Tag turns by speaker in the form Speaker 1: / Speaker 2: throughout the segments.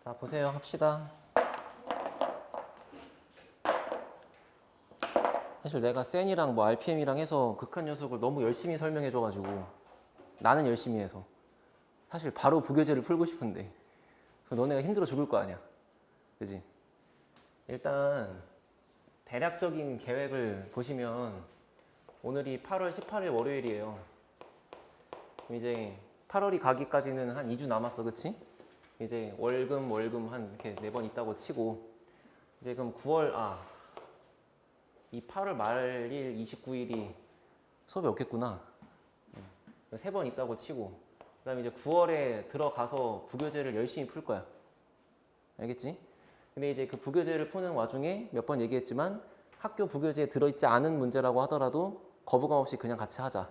Speaker 1: 자, 보세요. 합시다. 사실 내가 센이랑 뭐 RPM이랑 해서 극한 녀석을 너무 열심히 설명해줘가지고 나는 열심히 해서 사실 바로 부교재를 풀고 싶은데 너네가 힘들어 죽을 거 아니야. 그지? 일단 대략적인 계획을 보시면 오늘이 8월 18일 월요일이에요. 그럼 이제 8월이 가기까지는 한 2주 남았어. 그치? 이제 월금 한 이렇게 4번 있다고 치고 이제 그럼 9월 이 8월 말일 29일이 수업이 없겠구나. 3번 있다고 치고 그 다음에 이제 9월에 들어가서 부교재를 열심히 풀 거야. 알겠지? 근데 이제 그 부교재를 푸는 와중에 몇 번 얘기했지만 학교 부교재에 들어있지 않은 문제라고 하더라도 거부감 없이 그냥 같이 하자.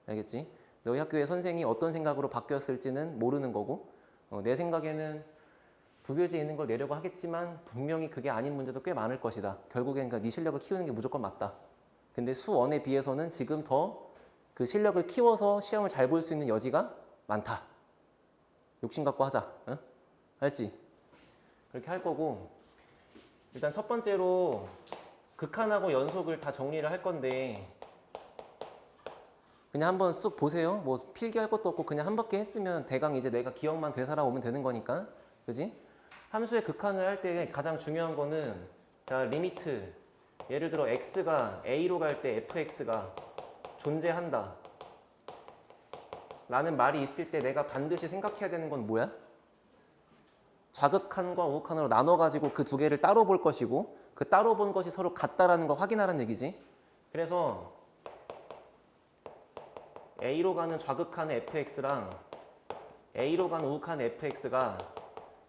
Speaker 1: 알겠지? 너희 학교의 선생이 어떤 생각으로 바뀌었을지는 모르는 거고 내 생각에는 부교재에 있는 걸 내려고 하겠지만 분명히 그게 아닌 문제도 꽤 많을 것이다. 결국엔 그러니까 네 실력을 키우는 게 무조건 맞다. 근데 수원에 비해서는 지금 더 그 실력을 키워서 시험을 잘 볼 수 있는 여지가 많다. 욕심 갖고 하자. 응? 알지? 그렇게 할 거고 일단 첫 번째로 극한하고 연속을 다 정리를 할 건데 그냥 한번 쑥 보세요. 뭐 필기할 것도 없고 그냥 한 바퀴 했으면 대강 이제 내가 기억만 되살아오면 되는 거니까. 그지? 함수의 극한을 할 때 가장 중요한 거는 자, 리미트 예를 들어 x가 a로 갈 때 fx가 존재한다 라는 말이 있을 때 내가 반드시 생각해야 되는 건 뭐야? 좌극한과 우극한으로 나눠가지고 그 두 개를 따로 볼 것이고 그 따로 본 것이 서로 같다라는 거 확인하라는 얘기지. 그래서 A로 가는 좌극한의 fx랑 A로 가는 우극한의 fx가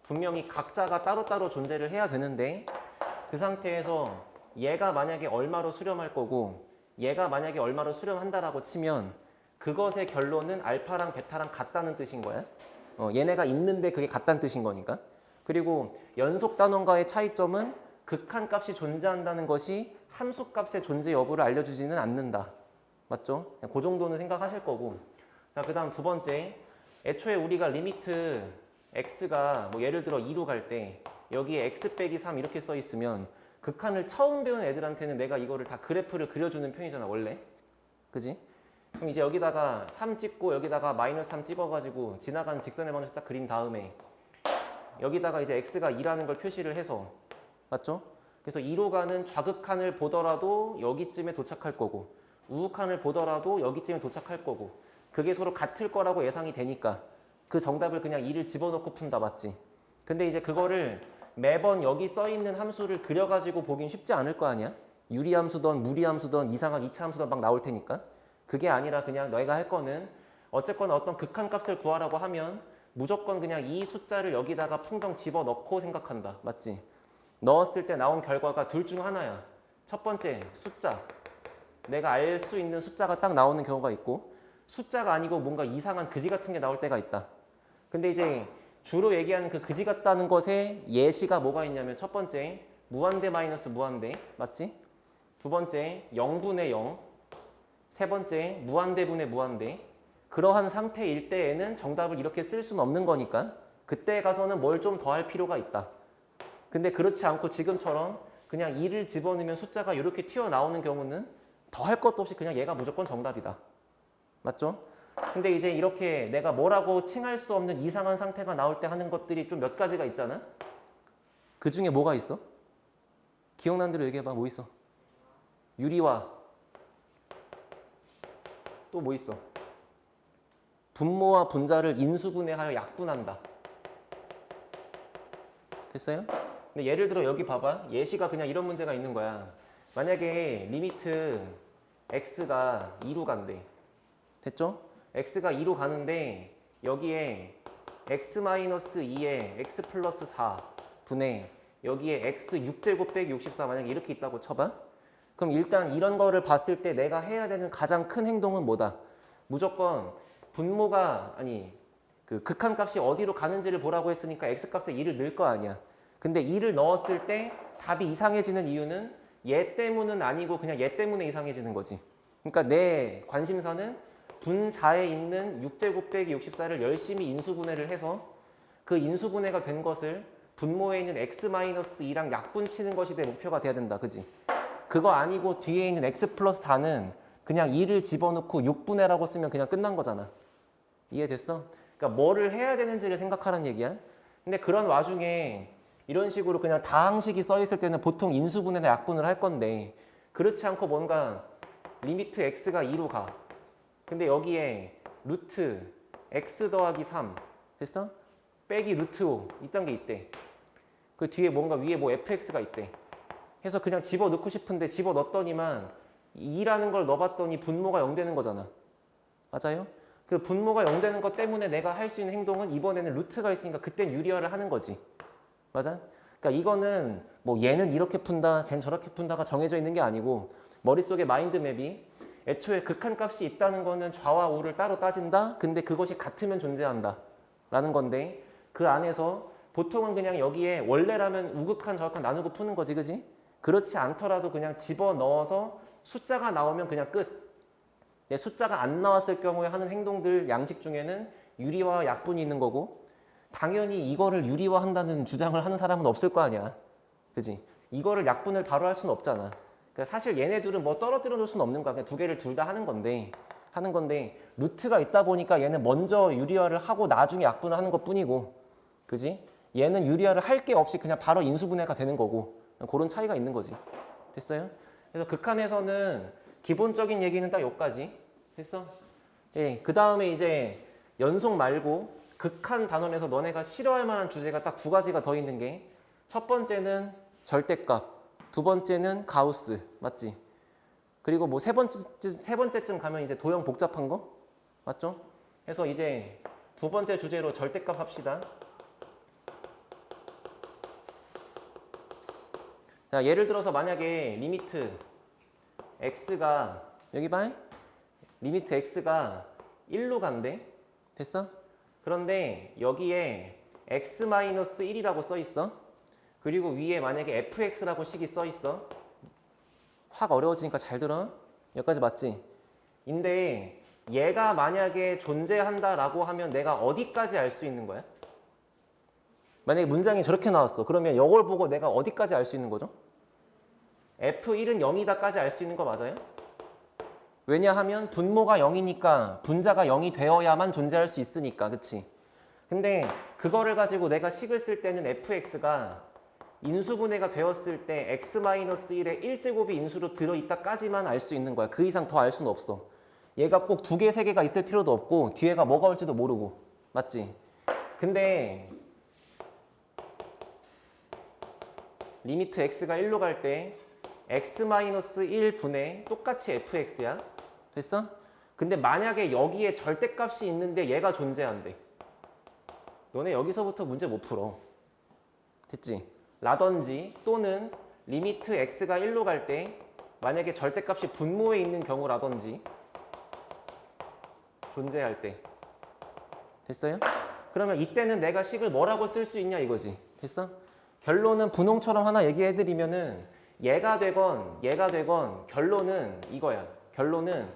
Speaker 1: 분명히 각자가 따로따로 존재를 해야 되는데 그 상태에서 얘가 만약에 얼마로 수렴할 거고 얘가 만약에 얼마로 수렴한다라고 치면 그것의 결론은 알파랑 베타랑 같다는 뜻인 거야. 얘네가 있는데 그게 같다는 뜻인 거니까. 그리고 연속 단원과의 차이점은 극한 값이 존재한다는 것이 함수 값의 존재 여부를 알려주지는 않는다. 맞죠? 그 정도는 생각하실 거고. 자, 그 다음 두 번째. 애초에 우리가 리미트 x가 뭐 예를 들어 2로 갈 때 여기에 x 빼기 3 이렇게 써 있으면 극한을 처음 배운 애들한테는 내가 이거를 다 그래프를 그려주는 편이잖아, 원래. 그지? 그럼 이제 여기다가 3 찍고 여기다가 마이너스 3 찍어가지고 지나가는 직선의 방정식 딱 그린 다음에 여기다가 이제 x가 2라는 걸 표시를 해서 맞죠? 그래서 2로 가는 좌극한을 보더라도 여기쯤에 도착할 거고 우극한을 보더라도 여기쯤에 도착할 거고 그게 서로 같을 거라고 예상이 되니까 그 정답을 그냥 2를 집어넣고 푼다. 맞지? 근데 이제 그거를 매번 여기 써있는 함수를 그려가지고 보긴 쉽지 않을 거 아니야? 유리함수든 무리함수든 이상한 2차 함수든 막 나올 테니까 그게 아니라 그냥 너희가 할 거는 어쨌거나 어떤 극한 값을 구하라고 하면 무조건 그냥 이 숫자를 여기다가 풍덩 집어넣고 생각한다. 맞지? 넣었을 때 나온 결과가 둘 중 하나야. 첫 번째 숫자. 내가 알 수 있는 숫자가 딱 나오는 경우가 있고 숫자가 아니고 뭔가 이상한 그지 같은 게 나올 때가 있다. 근데 이제 주로 얘기하는 그 그지 같다는 것에 예시가 뭐가 있냐면 첫 번째 무한대 마이너스 무한대. 맞지? 두 번째 0분의 0. 세 번째 무한대분의 무한대. 그러한 상태일 때에는 정답을 이렇게 쓸 수는 없는 거니까 그때 가서는 뭘 좀 더 할 필요가 있다. 근데 그렇지 않고 지금처럼 그냥 2를 집어넣으면 숫자가 이렇게 튀어나오는 경우는 더 할 것도 없이 그냥 얘가 무조건 정답이다. 맞죠? 근데 이제 이렇게 내가 뭐라고 칭할 수 없는 이상한 상태가 나올 때 하는 것들이 좀 몇 가지가 있잖아? 그 중에 뭐가 있어? 기억나는 대로 얘기해봐. 뭐 있어? 유리화. 또 뭐 있어? 분모와 분자를 인수분해하여 약분한다. 됐어요? 근데 예를 들어 여기 봐봐. 예시가 그냥 이런 문제가 있는 거야. 만약에 리미트 x가 2로 간대. 됐죠? x가 2로 가는데 여기에 x-2에 x 플러스 4 분의 여기에 x 6제곱 빼기 64 만약에 이렇게 있다고 쳐봐. 그럼 일단 이런 거를 봤을 때 내가 해야 되는 가장 큰 행동은 뭐다? 무조건 분모가 그 극한 값이 어디로 가는지를 보라고 했으니까 x 값에 2를 넣을 거 아니야. 근데 2를 넣었을 때 답이 이상해지는 이유는 얘 때문은 아니고 그냥 얘 때문에 이상해지는 거지. 그러니까 내 관심사는 분자에 있는 6제곱 빼기 64를 열심히 인수분해를 해서 그 인수분해가 된 것을 분모에 있는 x-2랑 약분 치는 것이 내 목표가 돼야 된다. 그지? 그거 아니고 뒤에 있는 x 플러스 다는 그냥 2를 집어넣고 6분의 라고 쓰면 그냥 끝난 거잖아. 이해됐어? 그러니까 뭐를 해야 되는지를 생각하라는 얘기야. 근데 그런 와중에 이런 식으로 그냥 다항식이 써 있을 때는 보통 인수분해나 약분을 할 건데 그렇지 않고 뭔가 리미트 x가 2로 가. 근데 여기에 루트 x 더하기 3 됐어? 빼기 루트 5 이딴 게 있대. 그 뒤에 뭔가 위에 뭐 fx가 있대. 해서 그냥 집어넣고 싶은데 집어넣었더니만 2라는 걸 넣어봤더니 분모가 0 되는 거잖아. 맞아요? 그 분모가 0 되는 것 때문에 내가 할 수 있는 행동은 이번에는 루트가 있으니까 그땐 유리화를 하는 거지. 맞아? 그러니까 이거는 뭐 얘는 이렇게 푼다, 쟨 저렇게 푼다가 정해져 있는 게 아니고 머릿속에 마인드맵이 애초에 극한값이 있다는 거는 좌와 우를 따로 따진다. 근데 그것이 같으면 존재한다. 라는 건데 그 안에서 보통은 그냥 여기에 원래라면 우극한 저극한 나누고 푸는 거지. 그지? 그렇지 않더라도 그냥 집어넣어서 숫자가 나오면 그냥 끝. 내 숫자가 안 나왔을 경우에 하는 행동들 양식 중에는 유리화 약분이 있는 거고 당연히 이거를 유리화한다는 주장을 하는 사람은 없을 거 아니야. 그지? 이거를 약분을 바로 할 수는 없잖아. 그러니까 사실 얘네들은 뭐 떨어뜨려 놓을 수는 없는 거야. 그냥 두 개를 둘 다 하는 건데 루트가 있다 보니까 얘는 먼저 유리화를 하고 나중에 약분을 하는 것 뿐이고 그지? 얘는 유리화를 할 게 없이 그냥 바로 인수분해가 되는 거고 그런 차이가 있는 거지. 됐어요? 그래서 극한에서는 기본적인 얘기는 딱 여기까지. 됐어? 예, 그 다음에 이제 연속 말고 극한 단원에서 너네가 싫어할 만한 주제가 딱 두 가지가 더 있는 게 첫 번째는 절대값, 두 번째는 가우스, 맞지? 그리고 뭐 세 번째쯤 가면 이제 도형 복잡한 거, 맞죠? 그래서 이제 두 번째 주제로 절대값 합시다. 자, 예를 들어서 만약에 리미트 x가 여기 봐, 리미트 x가 1로 간대. 됐어? 그런데 여기에 x-1이라고 써 있어. 그리고 위에 만약에 fx라고 식이 써 있어. 확 어려워지니까 잘 들어. 여기까지 맞지? 근데 얘가 만약에 존재한다라고 하면 내가 어디까지 알 수 있는 거야? 만약에 문장이 저렇게 나왔어. 그러면 이걸 보고 내가 어디까지 알 수 있는 거죠? f1은 0이다까지 알 수 있는 거 맞아요? 왜냐하면 분모가 0이니까 분자가 0이 되어야만 존재할 수 있으니까. 그치? 근데 그거를 가지고 내가 식을 쓸 때는 fx가 인수분해가 되었을 때 x-1의 1제곱이 인수로 들어있다까지만 알 수 있는 거야. 그 이상 더 알 수는 없어. 얘가 꼭 두 개, 세 개가 있을 필요도 없고 뒤에가 뭐가 올지도 모르고. 맞지? 근데 리미트 x가 1로 갈 때 x-1분의 똑같이 fx야. 됐어? 근데 만약에 여기에 절대값이 있는데 얘가 존재한대. 너네 여기서부터 문제 못 풀어. 됐지? 라든지 또는 리미트 x가 1로 갈 때 만약에 절대값이 분모에 있는 경우라든지 존재할 때. 됐어요? 그러면 이때는 내가 식을 뭐라고 쓸 수 있냐 이거지. 됐어? 결론은 분홍처럼 하나 얘기해드리면은 얘가 되건 결론은 이거야. 결론은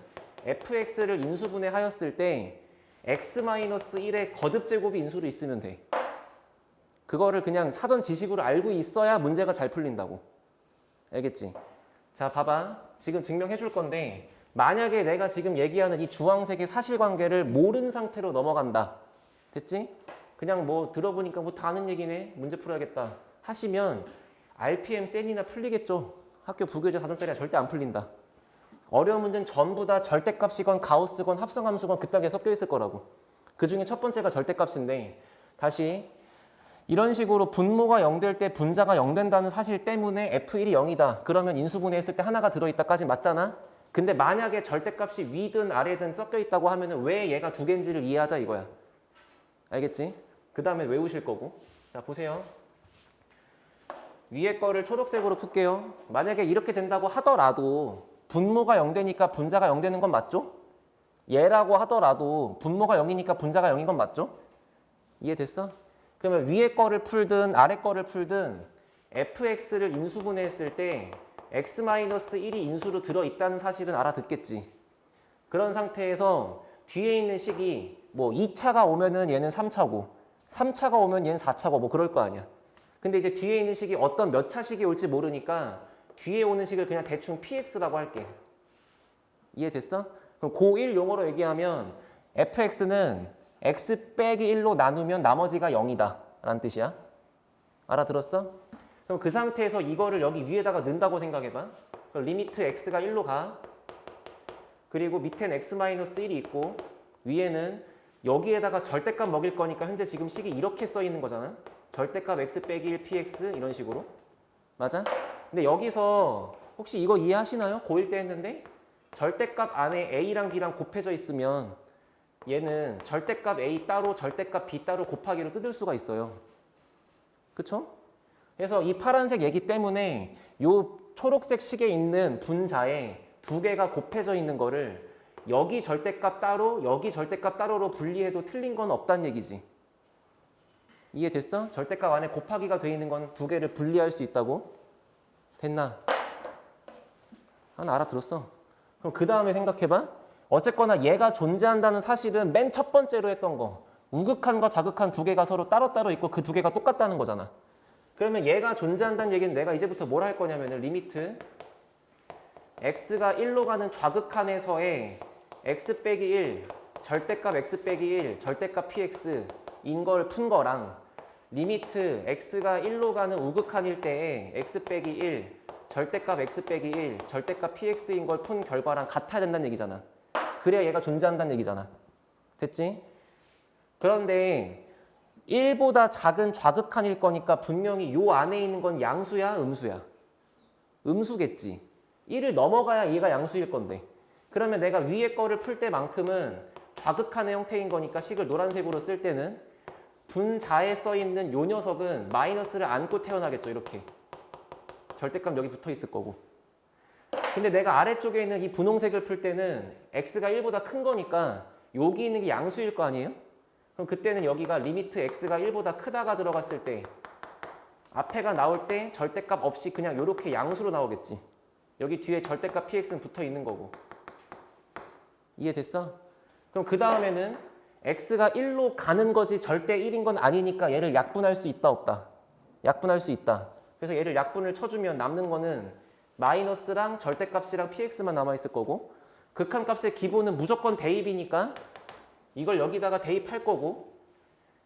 Speaker 1: fx를 인수분해하였을 때 x-1의 거듭제곱이 인수로 있으면 돼. 그거를 그냥 사전 지식으로 알고 있어야 문제가 잘 풀린다고. 알겠지? 자, 봐봐. 지금 증명해 줄 건데 만약에 내가 지금 얘기하는 이 주황색의 사실관계를 모르는 상태로 넘어간다. 됐지? 그냥 뭐 들어보니까 뭐 다 아는 얘기네. 문제 풀어야겠다. 하시면 RPM 센이나 풀리겠죠. 학교 부교재 4점짜리가 절대 안 풀린다. 어려운 문제는 전부 다 절대값이건 가우스건 합성함수건 그딴 게 섞여 있을 거라고. 그 중에 첫 번째가 절대값인데 다시 이런 식으로 분모가 0 될 때 분자가 0 된다는 사실 때문에 F1이 0이다. 그러면 인수분해했을 때 하나가 들어있다까지 맞잖아. 근데 만약에 절대값이 위든 아래든 섞여 있다고 하면 왜 얘가 두 개인지를 이해하자 이거야. 알겠지? 그 다음에 외우실 거고. 자, 보세요. 위에 거를 초록색으로 풀게요. 만약에 이렇게 된다고 하더라도 분모가 0 되니까 분자가 0 되는 건 맞죠? 얘라고 하더라도 분모가 0이니까 분자가 0인 건 맞죠? 이해됐어? 그러면 위에 거를 풀든 아래 거를 풀든 fx를 인수분해했을 때 x-1이 인수로 들어있다는 사실은 알아듣겠지. 그런 상태에서 뒤에 있는 식이 뭐 2차가 오면은 얘는 3차고 3차가 오면 얘는 4차고 뭐 그럴 거 아니야. 근데 이제 뒤에 있는 식이 어떤 몇 차식이 올지 모르니까 뒤에 오는 식을 그냥 대충 px라고 할게. 이해됐어? 그럼 고1 용어로 얘기하면 fx는 x 빼기 1로 나누면 나머지가 0이다 라는 뜻이야. 알아들었어? 그럼 그 상태에서 이거를 여기 위에다가 넣는다고 생각해봐. 그럼 리미트 x가 1로 가. 그리고 밑엔 x-1이 있고 위에는 여기에다가 절대값 먹일 거니까 현재 지금 식이 이렇게 써 있는 거잖아. 절대값 x 빼기 1 px 이런 식으로. 맞아? 근데 여기서 혹시 이거 이해하시나요? 고1 때 했는데 절대값 안에 a랑 b랑 곱해져 있으면 얘는 절대값 a 따로 절대값 b 따로 곱하기로 뜯을 수가 있어요. 그쵸? 그래서 이 파란색 얘기 때문에 요 초록색 식에 있는 분자에 두 개가 곱해져 있는 거를 여기 절대값 따로 여기 절대값 따로로 분리해도 틀린 건 없다는 얘기지. 이해됐어? 절대값 안에 곱하기가 돼 있는 건 두 개를 분리할 수 있다고? 됐나? 하나 알아들었어? 그럼 그 다음에 생각해봐. 어쨌거나 얘가 존재한다는 사실은 맨 첫 번째로 했던 거 우극한과 자극한 두 개가 서로 따로따로 있고 그 두 개가 똑같다는 거잖아. 그러면 얘가 존재한다는 얘기는 내가 이제부터 뭘 할 거냐면 리미트 x가 1로 가는 좌극한에서의 x 빼기 1 절대값 x 빼기 1 절대값 px 인 걸 푼 거랑 리미트 x가 1로 가는 우극한일 때에 x 빼기 1 절대값 x 빼기 1 절대값 px인 걸 푼 결과랑 같아야 된다는 얘기잖아. 그래야 얘가 존재한다는 얘기잖아. 됐지? 그런데 1보다 작은 좌극한일 거니까 분명히 요 안에 있는 건 양수야, 음수야? 음수겠지. 1을 넘어가야 얘가 양수일 건데. 그러면 내가 위에 거를 풀 때만큼은 좌극한의 형태인 거니까 식을 노란색으로 쓸 때는 분자에 써 있는 요 녀석은 마이너스를 안고 태어나겠죠. 이렇게. 절대값 여기 붙어 있을 거고. 근데 내가 아래쪽에 있는 이 분홍색을 풀 때는 x가 1보다 큰 거니까 여기 있는 게 양수일 거 아니에요? 그럼 그때는 여기가 리미트 x가 1보다 크다가 들어갔을 때 앞에가 나올 때 절대값 없이 그냥 이렇게 양수로 나오겠지. 여기 뒤에 절대값 px는 붙어 있는 거고. 이해됐어? 그럼 그 다음에는 x가 1로 가는 거지 절대 1인 건 아니니까 얘를 약분할 수 있다 없다? 약분할 수 있다. 그래서 얘를 약분을 쳐주면 남는 거는 마이너스랑 절대값이랑 px만 남아있을 거고 극한값의 기본은 무조건 대입이니까 이걸 여기다가 대입할 거고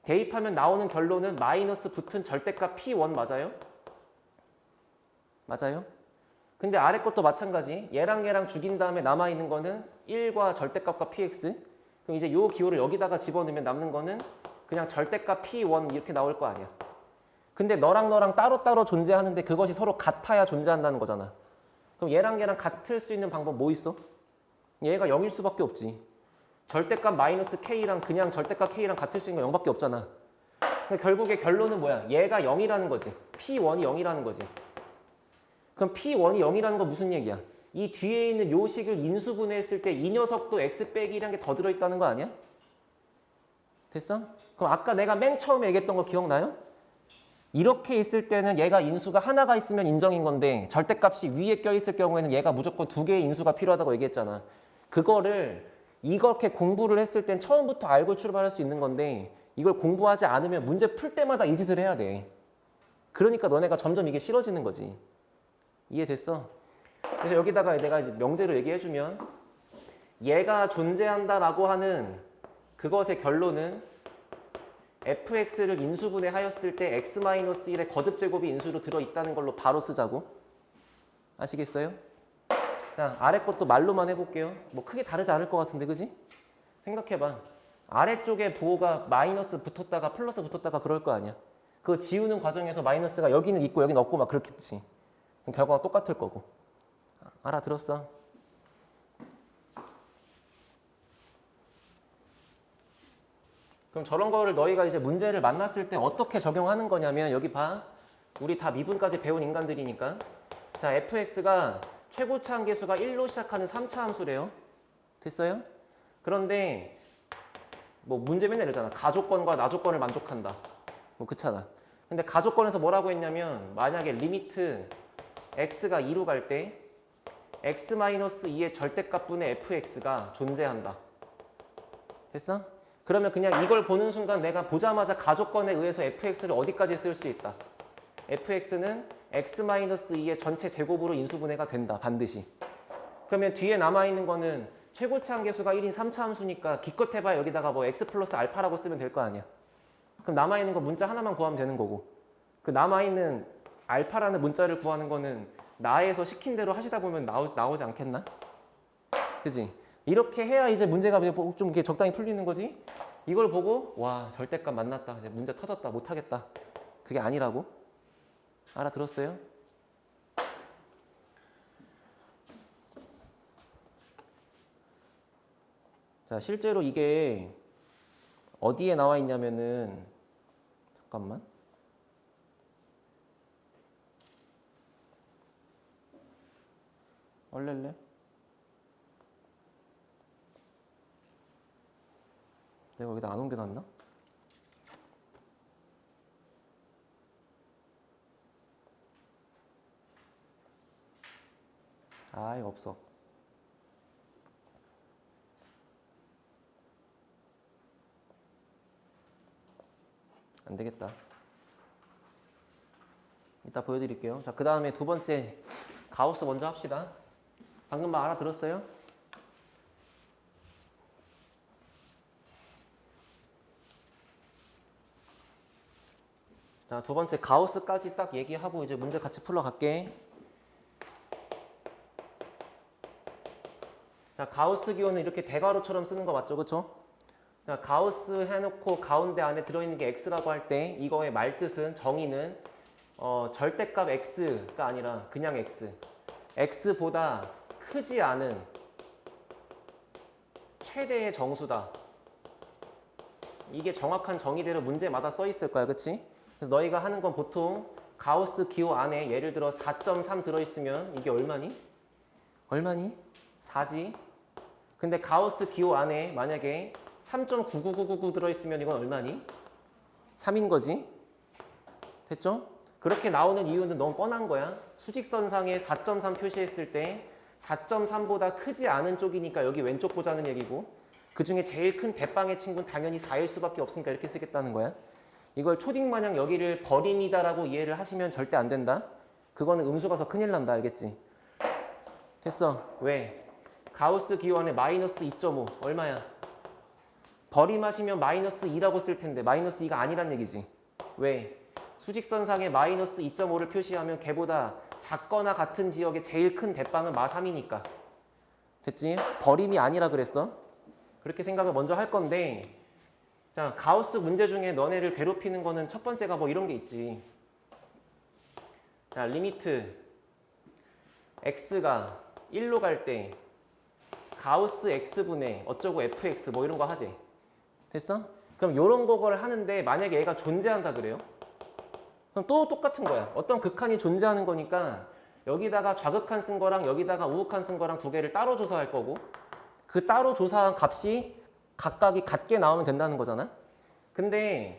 Speaker 1: 대입하면 나오는 결론은 마이너스 붙은 절대값 p1 맞아요? 맞아요? 근데 아래 것도 마찬가지. 얘랑 얘랑 죽인 다음에 남아있는 거는 1과 절대값과 px. 그럼 이제 요 기호를 여기다가 집어넣으면 남는 거는 그냥 절대값 p1 이렇게 나올 거 아니야. 근데 너랑 너랑 따로따로 존재하는데 그것이 서로 같아야 존재한다는 거잖아. 그럼 얘랑 얘랑 같을 수 있는 방법 뭐 있어? 얘가 0일 수밖에 없지. 절대값 마이너스 k랑 그냥 절대값 k랑 같을 수 있는 건 0밖에 없잖아. 그러니까 결국에 결론은 뭐야? 얘가 0이라는 거지. p1이 0이라는 거지. 그럼 p1이 0이라는 건 무슨 얘기야? 이 뒤에 있는 요 식을 인수분해했을 때 이 녀석도 x 빼기 1이라는 게 더 들어있다는 거 아니야? 됐어? 그럼 아까 내가 맨 처음에 얘기했던 거 기억나요? 이렇게 있을 때는 얘가 인수가 하나가 있으면 인정인 건데 절대값이 위에 껴있을 경우에는 얘가 무조건 두 개의 인수가 필요하다고 얘기했잖아. 그거를 이렇게 공부를 했을 땐 처음부터 알고 출발할 수 있는 건데 이걸 공부하지 않으면 문제 풀 때마다 이 짓을 해야 돼. 그러니까 너네가 점점 이게 싫어지는 거지. 이해됐어? 그래서 여기다가 내가 이제 명제로 얘기해주면 얘가 존재한다라고 하는 그것의 결론은 fx를 인수분해하였을 때 x-1의 거듭제곱이 인수로 들어있다는 걸로 바로 쓰자고. 아시겠어요? 자, 아래 것도 말로만 해볼게요. 뭐 크게 다르지 않을 것 같은데, 그지? 생각해봐. 아래쪽에 부호가 마이너스 붙었다가 플러스 붙었다가 그럴 거 아니야. 그거 지우는 과정에서 마이너스가 여기는 있고 여기는 없고 막 그렇겠지. 그럼 결과가 똑같을 거고. 알아들었어? 그럼 저런 거를 너희가 이제 문제를 만났을 때 어떻게 적용하는 거냐면 여기 봐. 우리 다 미분까지 배운 인간들이니까. 자, fx가 최고차 함계수가 1로 시작하는 3차 함수래요. 됐어요? 그런데 뭐 문제 맨날 이러잖아. 가조건과 나조건을 만족한다. 뭐 그렇잖아. 근데 가조건에서 뭐라고 했냐면 만약에 리미트 x가 2로 갈 때 x-2의 절대값분의 fx가 존재한다. 됐어? 그러면 그냥 이걸 보는 순간 내가 보자마자 가조건에 의해서 fx를 어디까지 쓸 수 있다? fx는 x-2의 전체 제곱으로 인수분해가 된다. 반드시. 그러면 뒤에 남아있는 거는 최고치 한계수가 1인 3차 함수니까 기껏 해봐야 여기다가 뭐 x 플러스 알파라고 쓰면 될 거 아니야. 그럼 남아있는 거 문자 하나만 구하면 되는 거고, 그 남아있는 알파라는 문자를 구하는 거는 나에서 시킨 대로 하시다 보면 나오지 않겠나? 그지? 이렇게 해야 이제 문제가 좀 이렇게 적당히 풀리는 거지. 이걸 보고 와 절대값 만났다, 이제 문제 터졌다, 못하겠다, 그게 아니라고. 알아들었어요? 자, 실제로 이게 어디에 나와 있냐면은, 잠깐만. 얼렐레? 내가 여기다 안 옮겨놨나? 아, 이거 없어. 안 되겠다. 이따 보여드릴게요. 자, 그 다음에 두 번째 가우스 먼저 합시다. 방금 말 알아들었어요? 자, 두 번째 가우스까지 딱 얘기하고 이제 문제 같이 풀러 갈게. 자, 가우스 기호는 이렇게 대괄호처럼 쓰는 거 맞죠? 그쵸? 자, 가우스 해놓고 가운데 안에 들어있는 게 x라고 할 때 이거의 말뜻은, 정의는 절대값 x가 아니라 그냥 x. x보다 크지 않은 최대의 정수다. 이게 정확한 정의대로 문제마다 써 있을 거야. 그치? 그래서 너희가 하는 건 보통 가우스 기호 안에 예를 들어 4.3 들어있으면 이게 얼마니? 4지. 근데 가우스 기호 안에 만약에 3.99999 들어있으면 이건 얼마니? 3인 거지. 됐죠? 그렇게 나오는 이유는 너무 뻔한 거야. 수직선상에 4.3 표시했을 때 4.3보다 크지 않은 쪽이니까 여기 왼쪽 보자는 얘기고, 그 중에 제일 큰 대빵의 친구는 당연히 4일 수밖에 없으니까 이렇게 쓰겠다는 거야. 이걸 초딩마냥 여기를 버림이다라고 이해를 하시면 절대 안 된다. 그거는 음수 가서 큰일 난다. 알겠지? 됐어. 왜? 가우스 기호 안에 마이너스 2.5 얼마야? 버림하시면 마이너스 2라고 쓸 텐데 마이너스 2가 아니란 얘기지. 왜? 수직선상에 마이너스 2.5를 표시하면 걔보다 작거나 같은 지역의 제일 큰 대빵은 마3이니까. 됐지? 버림이 아니라 그랬어. 그렇게 생각을 먼저 할 건데, 자, 가우스 문제 중에 너네를 괴롭히는 거는 첫 번째가 뭐 이런 게 있지. 자, 리미트 x가 1로 갈 때 가우스 x분의 어쩌고 fx 뭐 이런 거 하지. 됐어? 그럼 요런 거를 하는데 만약에 얘가 존재한다 그래요? 그럼 또 똑같은 거야. 어떤 극한이 존재하는 거니까 여기다가 좌극한 쓴 거랑 여기다가 우극한 쓴 거랑 두 개를 따로 조사할 거고, 그 따로 조사한 값이 각각이 같게 나오면 된다는 거잖아. 근데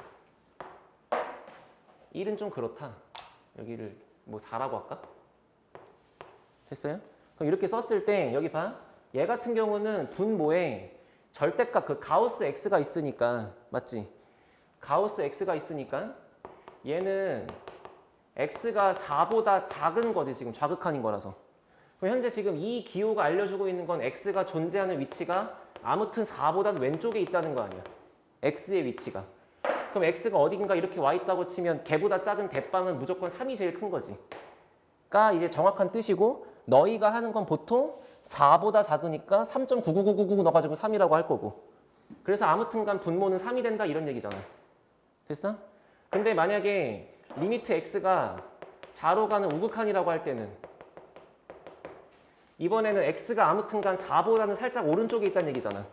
Speaker 1: 1은 좀 그렇다. 여기를 뭐 4라고 할까? 됐어요? 그럼 이렇게 썼을 때 여기 봐. 얘 같은 경우는 분모에 절대값 그 가우스 x가 있으니까, 맞지? 가우스 x가 있으니까 얘는 x가 4보다 작은 거지. 지금 좌극한인 거라서. 그럼 현재 지금 이 기호가 알려주고 있는 건 x가 존재하는 위치가 아무튼 4보다는 왼쪽에 있다는 거 아니야. x의 위치가. 그럼 x가 어딘가 이렇게 와 있다고 치면 걔보다 작은 대빵은 무조건 3이 제일 큰 거지. 가 이제 정확한 뜻이고, 너희가 하는 건 보통 4보다 작으니까 3.99999 넣어가지고 3이라고 할 거고. 그래서 아무튼간 분모는 3이 된다 이런 얘기잖아. 됐어? 근데 만약에 리미트 x가 4로 가는 우극한이라고 할 때는 이번에는 x가 아무튼간 4보다는 살짝 오른쪽에 있다는 얘기잖아.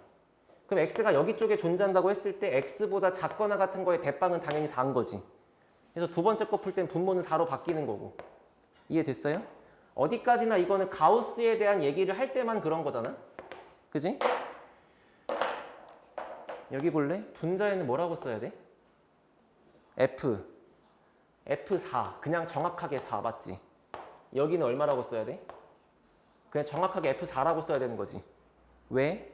Speaker 1: 그럼 x가 여기 쪽에 존재한다고 했을 때 x보다 작거나 같은 거의 대빵은 당연히 4인 거지. 그래서 두 번째 거 풀 땐 분모는 4로 바뀌는 거고. 이해됐어요? 어디까지나 이거는 가우스에 대한 얘기를 할 때만 그런 거잖아. 그지? 여기 볼래? 분자에는 뭐라고 써야 돼? F4. 그냥 정확하게 4 맞지? 여기는 얼마라고 써야 돼? 그냥 정확하게 F4라고 써야 되는 거지. 왜?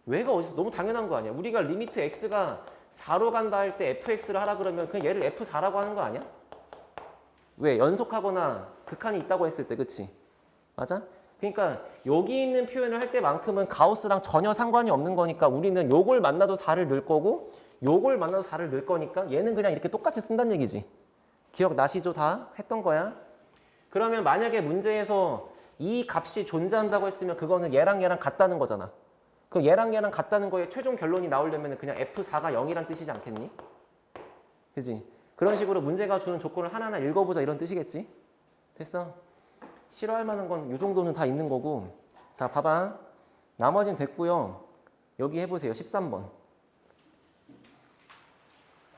Speaker 1: 왜가 어디서? 너무 당연한 거 아니야. 우리가 리미트 x가 4로 간다 할 때 fx를 하라 그러면 그냥 얘를 F4라고 하는 거 아니야? 왜? 연속하거나 극한이 있다고 했을 때, 그치? 맞아? 그러니까 여기 있는 표현을 할 때만큼은 가우스랑 전혀 상관이 없는 거니까 우리는 요걸 만나도 4를 넣을 거고 요걸 만나도 4를 넣을 거니까 얘는 그냥 이렇게 똑같이 쓴다는 얘기지. 기억나시죠? 다 했던 거야. 그러면 만약에 문제에서 이 값이 존재한다고 했으면 그거는 얘랑 같다는 거잖아. 그럼 얘랑 같다는 거에 최종 결론이 나오려면 그냥 F4가 0이란 뜻이지 않겠니? 그지? 그런 식으로 문제가 주는 조건을 하나하나 읽어보자 이런 뜻이겠지? 됐어? 싫어할 만한 건 이 정도는 다 있는 거고. 자, 봐봐. 나머지는 됐고요. 여기 해보세요. 13번.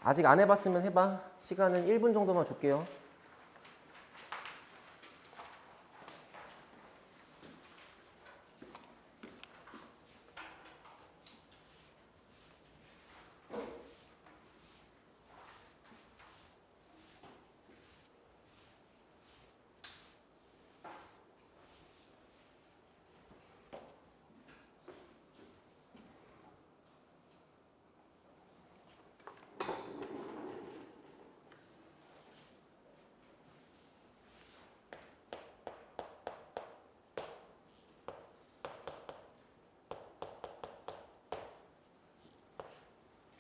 Speaker 1: 아직 안 해봤으면 해봐. 시간은 1분 정도만 줄게요.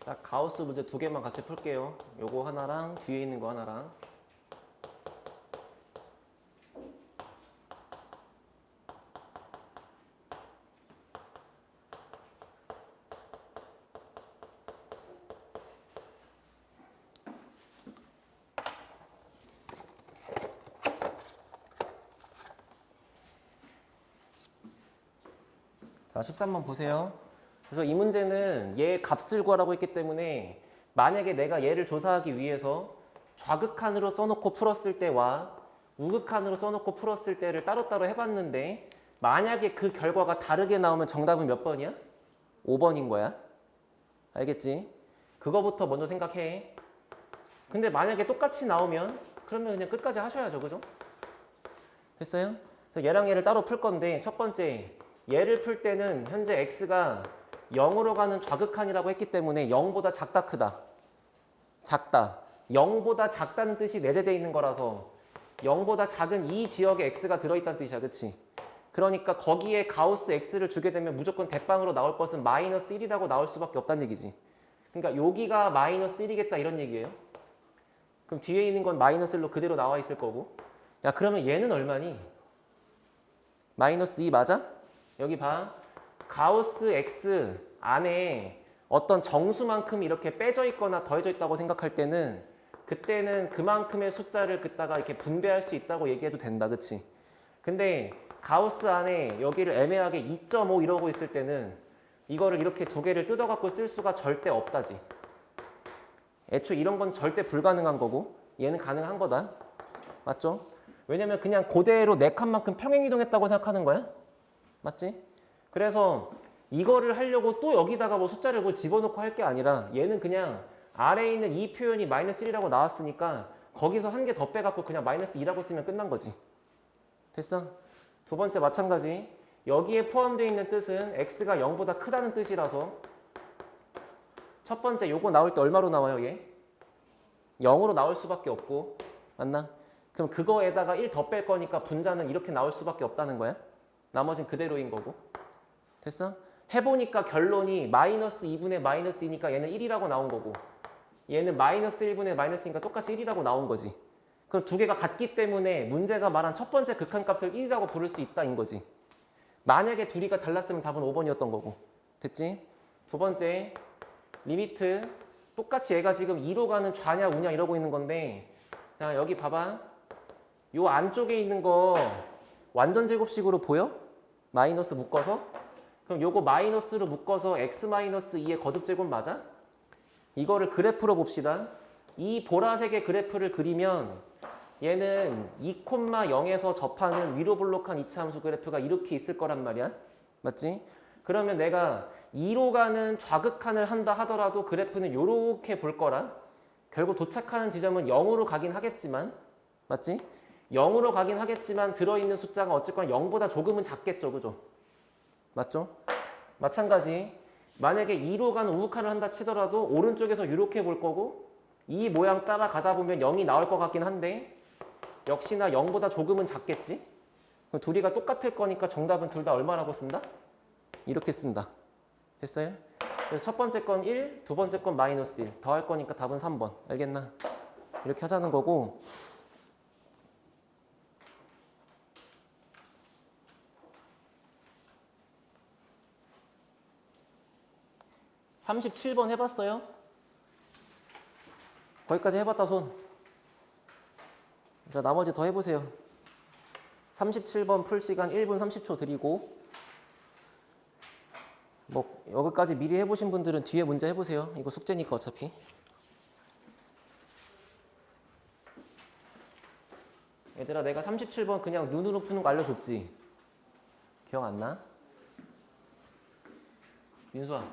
Speaker 1: 딱 가우스 문제 2개만 같이 풀게요. 요거 하나랑 뒤에 있는 거 하나랑. 자, 13번 보세요. 그래서 이 문제는 얘 값을 구하라고 했기 때문에 만약에 내가 얘를 조사하기 위해서 좌극한으로 써놓고 풀었을 때와 우극한으로 써놓고 풀었을 때를 따로따로 해봤는데 만약에 그 결과가 다르게 나오면 정답은 몇 번이야? 5번인 거야. 알겠지? 그거부터 먼저 생각해. 근데 만약에 똑같이 나오면 그러면 그냥 끝까지 하셔야죠. 그죠? 됐어요? 그래서 얘랑 얘를 따로 풀 건데 첫 번째 얘를 풀 때는 현재 x가 0으로 가는 좌극한이라고 했기 때문에 0보다 작다 크다. 작다. 0보다 작다는 뜻이 내재되어 있는 거라서 0보다 작은 이 지역에 x가 들어있다는 뜻이야. 그치? 그러니까 거기에 가우스 x를 주게 되면 무조건 대빵으로 나올 것은 마이너스 1이라고 나올 수밖에 없다는 얘기지. 그러니까 여기가 마이너스 1이겠다 이런 얘기예요. 그럼 뒤에 있는 건 마이너스 1로 그대로 나와 있을 거고. 야, 그러면 얘는 얼마니? 마이너스 2 맞아? 여기 봐. 가우스 x 안에 어떤 정수만큼 이렇게 빼져 있거나 더해져 있다고 생각할 때는 그때는 그만큼의 숫자를 갖다가 이렇게 분배할 수 있다고 얘기해도 된다. 그치? 근데 가우스 안에 여기를 애매하게 2.5 이러고 있을 때는 이거를 이렇게 두 개를 뜯어갖고 쓸 수가 절대 없다지. 애초에 이런 건 절대 불가능한 거고 얘는 가능한 거다. 맞죠? 왜냐면 그냥 그대로 네 칸만큼 평행이동했다고 생각하는 거야. 맞지? 그래서 이거를 하려고 또 여기다가 뭐 숫자를 뭐 집어넣고 할 게 아니라 얘는 그냥 아래에 있는 이 표현이 마이너스 1이라고 나왔으니까 거기서 한 개 더 빼갖고 그냥 마이너스 2라고 쓰면 끝난 거지. 됐어? 두 번째 마찬가지. 여기에 포함되어 있는 뜻은 x가 0보다 크다는 뜻이라서 첫 번째 요거 나올 때 얼마로 나와요 얘? 0으로 나올 수밖에 없고 맞나? 그럼 그거에다가 1 더 뺄 거니까 분자는 이렇게 나올 수밖에 없다는 거야. 나머진 그대로인 거고. 됐어? 해보니까 결론이 마이너스 2분의 마이너스 2니까 얘는 1이라고 나온 거고 얘는 마이너스 1분의 마이너스 2니까 똑같이 1이라고 나온 거지. 그럼 두 개가 같기 때문에 문제가 말한 첫 번째 극한값을 1이라고 부를 수 있다인 거지. 만약에 둘이가 달랐으면 답은 5번이었던 거고. 됐지? 두 번째 리미트 똑같이 얘가 지금 2로 가는 좌냐 우냐 이러고 있는 건데 자 여기 봐봐. 요 안쪽에 있는 거 완전 제곱식으로 보여? 마이너스 묶어서? 그럼 요거 마이너스로 묶어서 x 마이너스 2의 거듭제곱 맞아? 이거를 그래프로 봅시다. 이 보라색의 그래프를 그리면 얘는 2,0에서 접하는 위로 볼록한 이차함수 그래프가 이렇게 있을 거란 말이야. 맞지? 그러면 내가 2로 가는 좌극한을 한다 하더라도 그래프는 요렇게 볼 거라. 결국 도착하는 지점은 0으로 가긴 하겠지만 맞지? 0으로 가긴 하겠지만 들어있는 숫자가 어쨌거나 0보다 조금은 작겠죠. 그죠? 맞죠? 마찬가지 만약에 2로 가는 우극한을 한다 치더라도 오른쪽에서 이렇게 볼 거고 이 모양 따라가다 보면 0이 나올 것 같긴 한데 역시나 0보다 조금은 작겠지? 그럼 둘이가 똑같을 거니까 정답은 둘 다 얼마라고 쓴다? 이렇게 쓴다. 됐어요? 그래서 첫 번째 건 1, 두 번째 건 마이너스 1. 더할 거니까 답은 3번. 알겠나? 이렇게 하자는 거고. 37번 해봤어요? 거기까지 해봤다 손. 자, 나머지 더 해보세요. 37번 풀 시간 1분 30초 드리고, 뭐 여기까지 미리 해보신 분들은 뒤에 문제 해보세요. 이거 숙제니까 어차피. 얘들아, 내가 37번 그냥 눈으로 푸는 거 알려줬지? 기억 안 나? 민수아,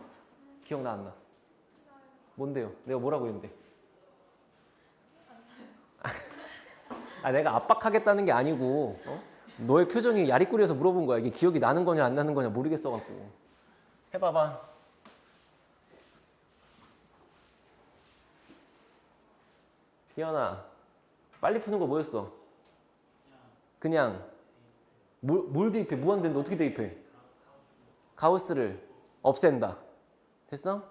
Speaker 1: 기억나 안 나? 뭔데요? 내가 뭐라고 했는데? 아, 내가 압박하겠다는 게 아니고, 너의 표정이 야리꾸리에서 물어본 거야. 이게 기억이 나는 거냐 안 나는 거냐 모르겠어갖고. 해봐봐. 희연아, 빨리 푸는 거 뭐였어? 그냥 뭘 대입해? 무한대인데 어떻게 대입해? 가우스를 없앤다. 됐어?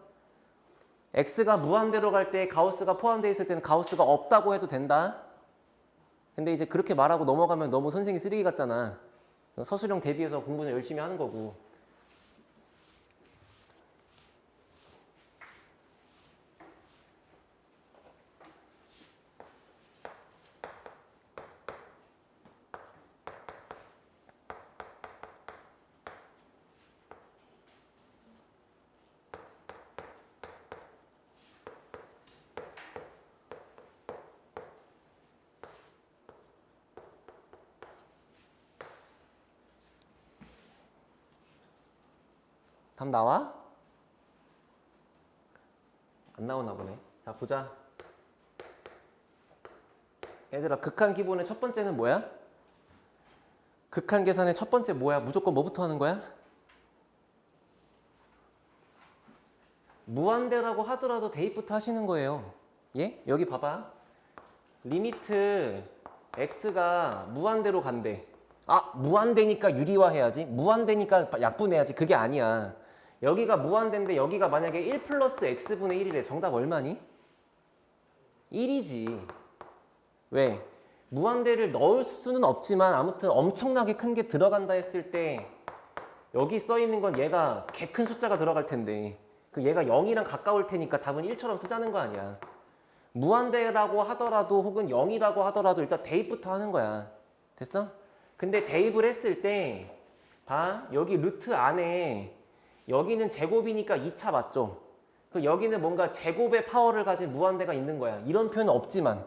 Speaker 1: x가 무한대로 갈 때 가우스가 포함되어 있을 때는 가우스가 없다고 해도 된다. 근데 이제 그렇게 말하고 넘어가면 너무 선생이 쓰레기 같잖아. 서술형 대비해서 공부는 열심히 하는 거고. 답 나와? 안 나오나 보네. 자, 보자. 얘들아, 극한 기본의 첫 번째는 뭐야? 극한 계산의 첫 번째 뭐야? 무조건 뭐부터 하는 거야? 무한대라고 하더라도 대입부터 하시는 거예요. 예? 여기 봐봐. 리미트 x가 무한대로 간대. 아, 무한대니까 유리화해야지. 무한대니까 약분해야지. 그게 아니야. 여기가 무한대인데 여기가 만약에 1 플러스 x분의 1이래. 정답 얼마니? 1이지. 왜? 무한대를 넣을 수는 없지만 아무튼 엄청나게 큰 게 들어간다 했을 때 여기 써 있는 건 얘가 개 큰 숫자가 들어갈 텐데 그 얘가 0이랑 가까울 테니까 답은 1처럼 쓰자는 거 아니야. 무한대라고 하더라도 혹은 0이라고 하더라도 일단 대입부터 하는 거야. 됐어? 근데 대입을 했을 때 봐. 여기 루트 안에 여기는 제곱이니까 2차 맞죠? 그 여기는 뭔가 제곱의 파워를 가진 무한대가 있는 거야. 이런 표현은 없지만,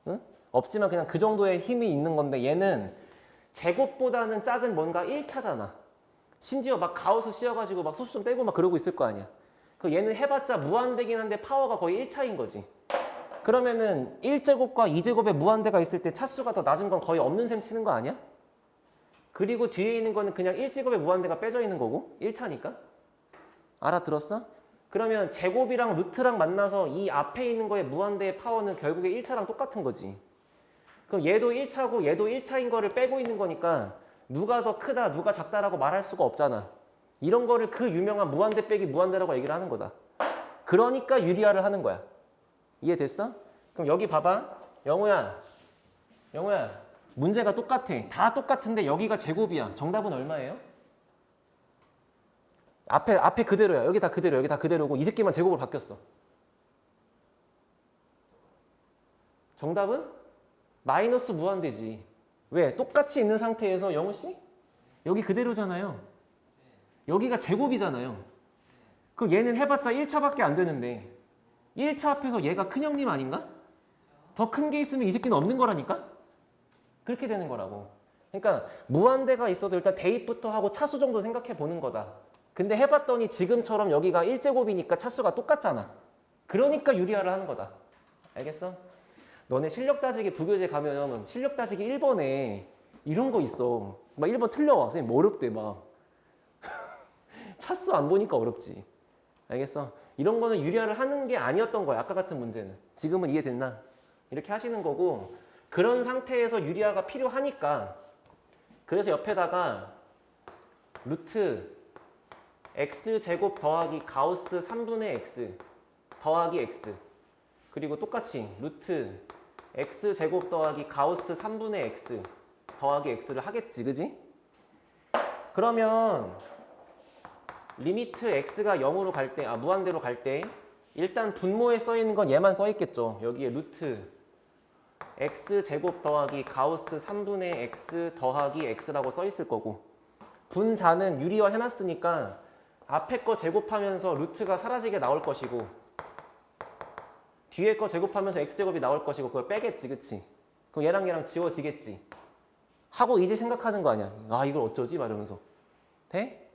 Speaker 1: 응? 없지만 그냥 그 정도의 힘이 있는 건데 얘는 제곱보다는 작은 뭔가 1차잖아. 심지어 막 가우스 씌워가지고 막 소수점 떼고 막 그러고 있을 거 아니야. 그 얘는 해봤자 무한대긴 한데 파워가 거의 1차인 거지. 그러면은 1제곱과 2제곱의 무한대가 있을 때 차수가 더 낮은 건 거의 없는 셈 치는 거 아니야? 그리고 뒤에 있는 거는 그냥 1제곱의 무한대가 빼져 있는 거고 1차니까. 알아들었어? 그러면 제곱이랑 루트랑 만나서 이 앞에 있는 거의 무한대의 파워는 결국에 1차랑 똑같은 거지. 그럼 얘도 1차고 얘도 1차인 거를 빼고 있는 거니까 누가 더 크다 누가 작다라고 말할 수가 없잖아. 이런 거를 그 유명한 무한대 빼기 무한대라고 얘기를 하는 거다. 그러니까 유리화를 하는 거야. 이해됐어? 그럼 여기 봐봐. 영호야 문제가 똑같아. 다 똑같은데 여기가 제곱이야. 정답은 얼마예요? 앞에 그대로야. 여기 다 그대로, 여기 다 그대로고 이 새끼만 제곱으로 바뀌었어. 정답은 마이너스 무한대지. 왜? 똑같이 있는 상태에서 영우 씨? 여기 그대로잖아요. 여기가 제곱이잖아요. 그럼 얘는 해봤자 1차밖에 안 되는데 1차 앞에서 얘가 큰형님 아닌가? 더 큰 게 있으면 이 새끼는 없는 거라니까? 그렇게 되는 거라고. 그러니까 무한대가 있어도 일단 대입부터 하고 차수 정도 생각해 보는 거다. 근데 해봤더니 지금처럼 여기가 1제곱이니까 차수가 똑같잖아. 그러니까 유리화를 하는 거다. 알겠어? 너네 실력 따지기 부교재 가면 실력 따지기 1번에 이런 거 있어. 막 1번 틀려와. 선생님 뭐 어렵대 막. 차수 안 보니까 어렵지. 알겠어? 이런 거는 유리화를 하는 게 아니었던 거야. 아까 같은 문제는. 지금은 이해됐나? 이렇게 하시는 거고 그런 상태에서 유리화가 필요하니까 그래서 옆에다가 루트 x제곱 더하기 가우스 3분의 x 더하기 x 그리고 똑같이 루트 x제곱 더하기 가우스 3분의 x 더하기 x를 하겠지, 그지? 그러면 리미트 x가 0으로 갈 때, 무한대로 갈 때 일단 분모에 써 있는 건 얘만 써 있겠죠. 여기에 루트 x제곱 더하기 가우스 3분의 x 더하기 x라고 써 있을 거고 분자는 유리화 해놨으니까 앞에 거 제곱하면서 루트가 사라지게 나올 것이고 뒤에 거 제곱하면서 x제곱이 나올 것이고 그걸 빼겠지, 그치? 그럼 얘랑 지워지겠지. 하고 이제 생각하는 거 아니야. 아, 이걸 어쩌지? 말하면서. 돼?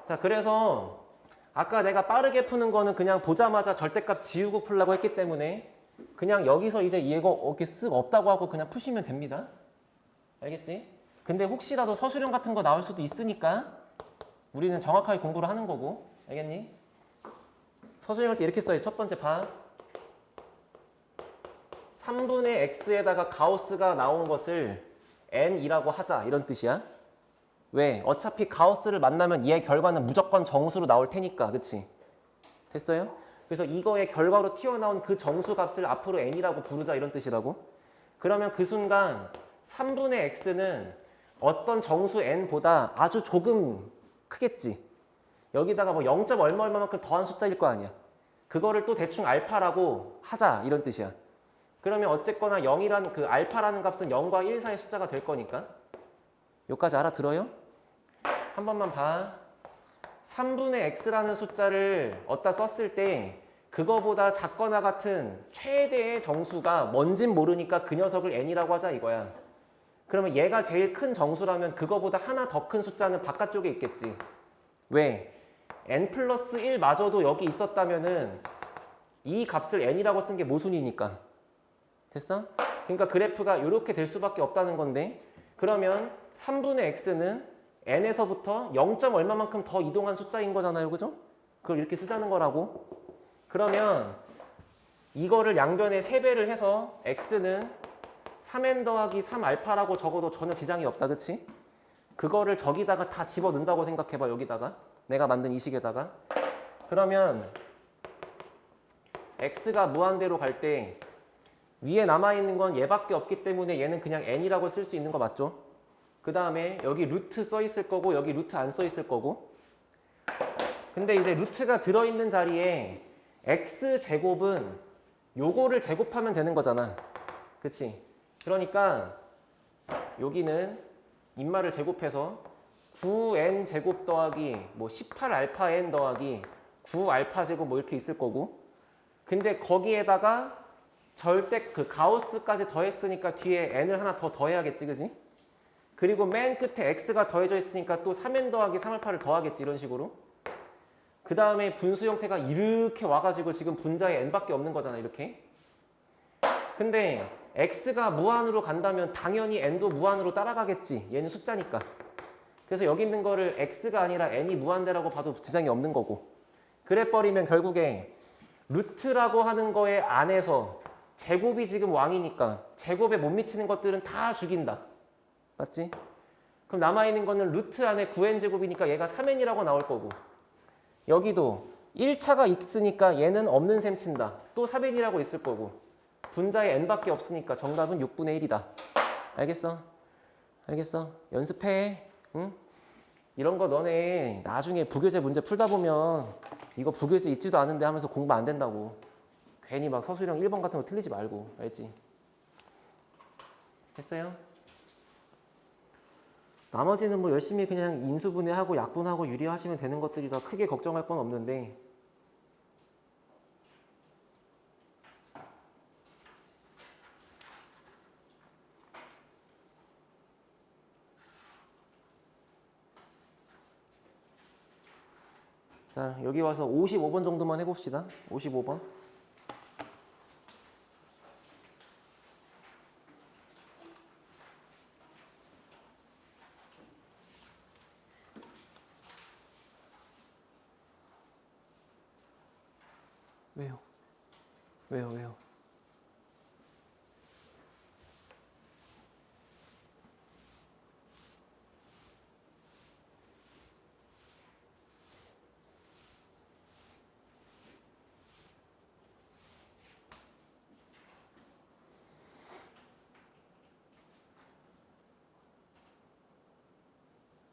Speaker 1: 자, 그래서 아까 내가 빠르게 푸는 거는 그냥 보자마자 절대값 지우고 풀라고 했기 때문에 그냥 여기서 이제 이거 이렇게 쓱 없다고 하고 그냥 푸시면 됩니다. 알겠지? 근데 혹시라도 서술형 같은 거 나올 수도 있으니까 우리는 정확하게 공부를 하는 거고. 알겠니? 서술형 할 때 이렇게 써요. 첫 번째 봐. 3분의 x에다가 가우스가 나온 것을 n이라고 하자. 이런 뜻이야. 왜? 어차피 가우스를 만나면 얘의 결과는 무조건 정수로 나올 테니까. 그치? 됐어요? 그래서 이거의 결과로 튀어나온 그 정수 값을 앞으로 n이라고 부르자. 이런 뜻이라고. 그러면 그 순간 3분의 x는 어떤 정수 n보다 아주 조금 크겠지. 여기다가 뭐 0. 얼마만큼 더한 숫자일 거 아니야. 그거를 또 대충 알파라고 하자. 이런 뜻이야. 그러면 어쨌거나 0이라는 그 알파라는 값은 0과 1 사이의 숫자가 될 거니까. 여기까지 알아들어요? 한 번만 봐. 3분의 x라는 숫자를 어디다 썼을 때 그거보다 작거나 같은 최대의 정수가 뭔진 모르니까 그 녀석을 n이라고 하자 이거야. 그러면 얘가 제일 큰 정수라면 그거보다 하나 더 큰 숫자는 바깥쪽에 있겠지. 왜? n 플러스 1마저도 여기 있었다면은 이 값을 n이라고 쓴 게 모순이니까. 됐어? 그러니까 그래프가 이렇게 될 수밖에 없다는 건데 그러면 3분의 x는 n에서부터 0. 얼마만큼 더 이동한 숫자인 거잖아요. 그죠? 그걸 이렇게 쓰자는 거라고. 그러면 이거를 양변에 3배를 해서 x는 3n 더하기 3알파라고 적어도 전혀 지장이 없다. 그치? 그거를 저기다가 다 집어넣는다고 생각해봐. 여기다가. 내가 만든 이 식에다가. 그러면 x가 무한대로 갈 때 위에 남아있는 건 얘밖에 없기 때문에 얘는 그냥 n이라고 쓸 수 있는 거 맞죠? 그 다음에 여기 루트 써 있을 거고 여기 루트 안 써 있을 거고 근데 이제 루트가 들어있는 자리에 x제곱은 요거를 제곱하면 되는 거잖아. 그치? 그러니까 여기는 인마를 제곱해서 9n 제곱 더하기 뭐 18알파 n 더하기 9알파 제곱 뭐 이렇게 있을 거고 근데 거기에다가 절대 그 가우스까지 더했으니까 뒤에 n을 하나 더 더해야겠지, 그지? 그리고 맨 끝에 x가 더해져 있으니까 또 3n 더하기 3알파를 더하겠지, 이런 식으로. 그 다음에 분수 형태가 이렇게 와가지고 지금 분자에 n밖에 없는 거잖아, 이렇게. 근데 x가 무한으로 간다면 당연히 n도 무한으로 따라가겠지. 얘는 숫자니까. 그래서 여기 있는 거를 x가 아니라 n이 무한대라고 봐도 지장이 없는 거고. 그래버리면 결국에 루트라고 하는 거에 안에서 제곱이 지금 왕이니까 제곱에 못 미치는 것들은 다 죽인다. 맞지? 그럼 남아있는 거는 루트 안에 9n제곱이니까 얘가 3n이라고 나올 거고 여기도 1차가 있으니까 얘는 없는 셈 친다. 또 4n이라고 있을 거고 분자에 n밖에 없으니까 정답은 6분의 1이다. 알겠어? 알겠어? 연습해. 응? 이런 거 너네 나중에 부교재 문제 풀다 보면 이거 부교재 있지도 않은데 하면서 공부 안 된다고. 괜히 막 서술형 1번 같은 거 틀리지 말고. 알지? 됐어요? 나머지는 뭐 열심히 그냥 인수분해하고 약분하고 유리하시면 되는 것들이라 크게 걱정할 건 없는데 자, 여기 와서 55번 정도만 해봅시다. 55번. 왜요? 왜요?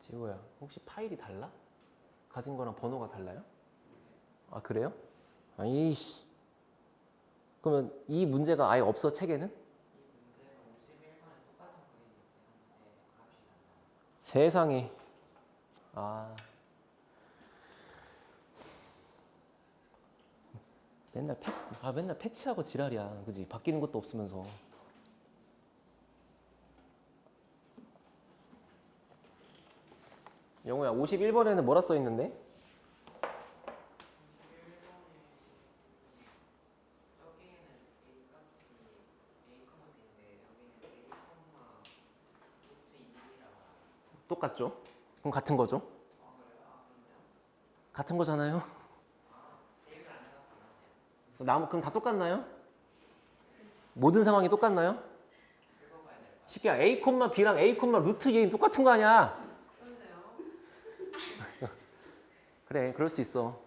Speaker 1: 지호야, 혹시 파일이 달라? 가진 거랑 번호가 달라요? 아, 그래요? 아이씨. 그러면 이 문제가 아예 없어, 책에는? 세상에. 아. 맨날 패치하고 지랄이야. 그지? 바뀌는 것도 없으면서. 영호야, 51번에는 뭐라 써 있는데? 똑같죠? 그럼 같은 거죠? 같은 거잖아요? 그럼 다 똑같나요? 모든 상황이 똑같나요? 쉽게 A, B랑 A, 루트 2는 똑같은 거 아니야? 그래, 그럴 수 있어.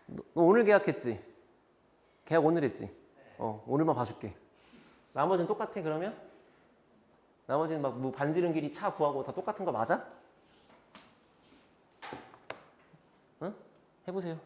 Speaker 1: 너 오늘 계약했지? 계약 오늘 했지? 오늘만 봐줄게. 나머지는 똑같아, 그러면? 나머지는 막 뭐 반지름길이 차 구하고 다 똑같은 거 맞아? 응? 해보세요.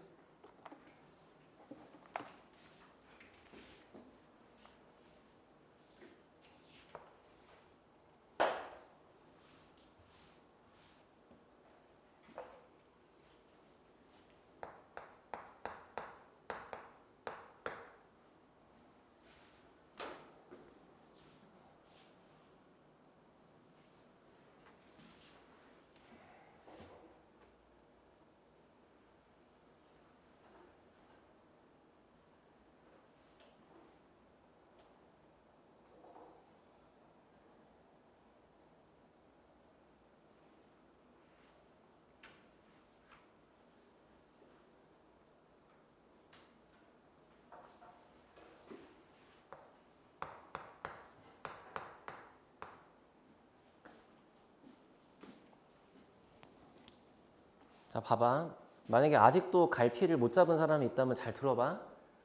Speaker 1: 자, 봐봐. 만약에 아직도 갈피를 못 잡은 사람이 있다면 잘 들어봐.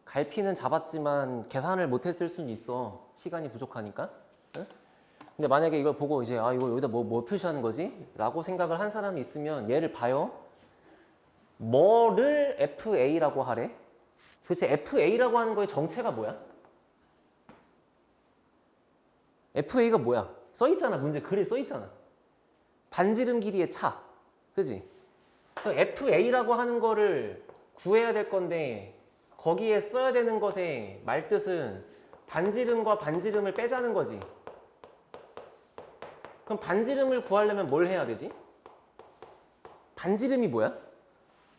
Speaker 1: 갈피는 잡았지만 계산을 못했을 수는 있어. 시간이 부족하니까. 응? 근데 만약에 이걸 보고 이제 이거 여기다 뭐 표시하는 거지? 라고 생각을 한 사람이 있으면 얘를 봐요. 뭐를 FA라고 하래? 도대체 FA라고 하는 거의 정체가 뭐야? FA가 뭐야? 써있잖아. 문제 글에 써있잖아. 반지름 길이의 차. 그지? FA라고 하는 거를 구해야 될 건데 거기에 써야 되는 것의 말뜻은 반지름과 반지름을 빼자는 거지. 그럼 반지름을 구하려면 뭘 해야 되지? 반지름이 뭐야?